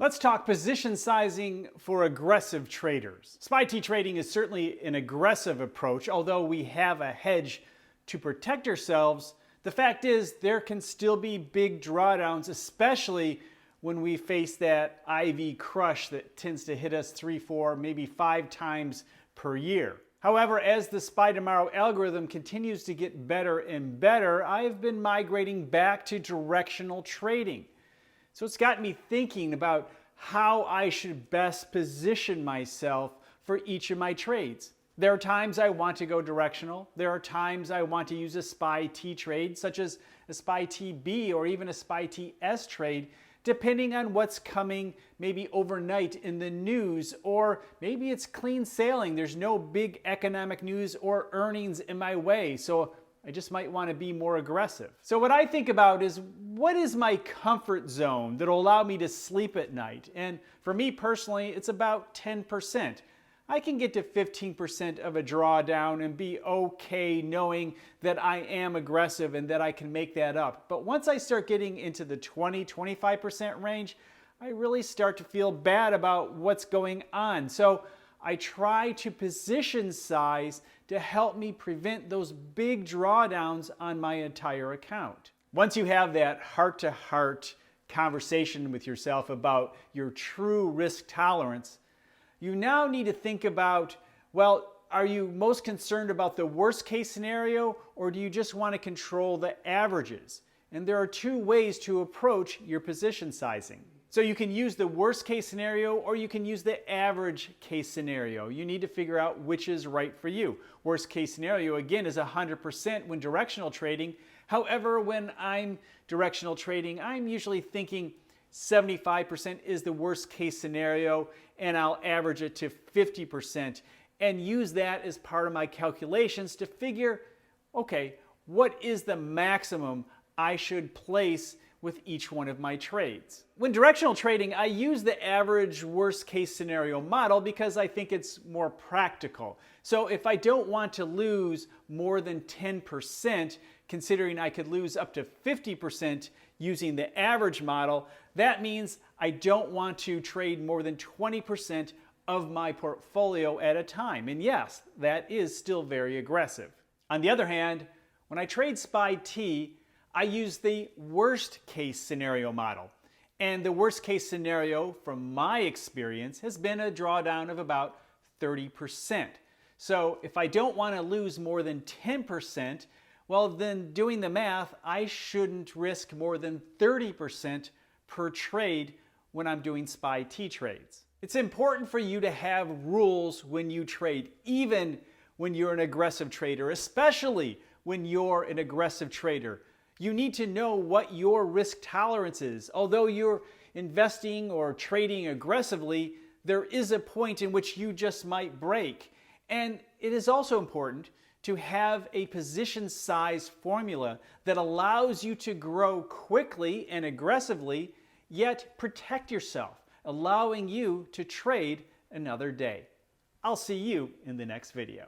Let's talk position sizing for aggressive traders. SPY T trading is certainly an aggressive approach. Although we have a hedge to protect ourselves, the fact is there can still be big drawdowns, especially when we face that IV crush that tends to hit us 3, 4, maybe 5 times per year. However, as the SPY Tomorrow algorithm continues to get better and better, I've been migrating back to directional trading. So it's got me thinking about how I should best position myself for each of my trades. There are times I want to go directional. There are times I want to use a SPY T trade, such as a SPY TB or even a SPY TS trade, depending on what's coming maybe overnight in the news, or maybe it's clean sailing. There's no big economic news or earnings in my way, so I just might want to be more aggressive. So what I think about is, what is my comfort zone that'll allow me to sleep at night? And for me personally, it's about 10%. I can get to 15% of a drawdown and be okay knowing that I am aggressive and that I can make that up. But once I start getting into the 20-25% range, I really start to feel bad about what's going on. So I try to position size to help me prevent those big drawdowns on my entire account. Once you have that heart-to-heart conversation with yourself about your true risk tolerance, you now need to think about, well, are you most concerned about the worst case scenario, or do you just want to control the averages? And there are 2 ways to approach your position sizing. So you can use the worst case scenario, or you can use the average case scenario. You need to figure out which is right for you. Worst case scenario, again, is 100% when directional trading. However, when I'm directional trading, I'm usually thinking 75% is the worst case scenario, and I'll average it to 50% and use that as part of my calculations to figure, okay, what is the maximum I should place with each one of my trades. When directional trading, I use the average worst case scenario model because I think it's more practical. So if I don't want to lose more than 10%, considering I could lose up to 50% using the average model, that means I don't want to trade more than 20% of my portfolio at a time. And yes, that is still very aggressive. On the other hand, when I trade SPY T, I use the worst case scenario model. And the worst case scenario, from my experience, has been a drawdown of about 30%. So if I don't want to lose more than 10%, well, then doing the math, I shouldn't risk more than 30% per trade when I'm doing SPY T trades. It's important for you to have rules when you trade, even when you're an aggressive trader, especially when you're an aggressive trader. You need to know what your risk tolerance is. Although you're investing or trading aggressively, there is a point in which you just might break. And it is also important to have a position size formula that allows you to grow quickly and aggressively, yet protect yourself, allowing you to trade another day. I'll see you in the next video.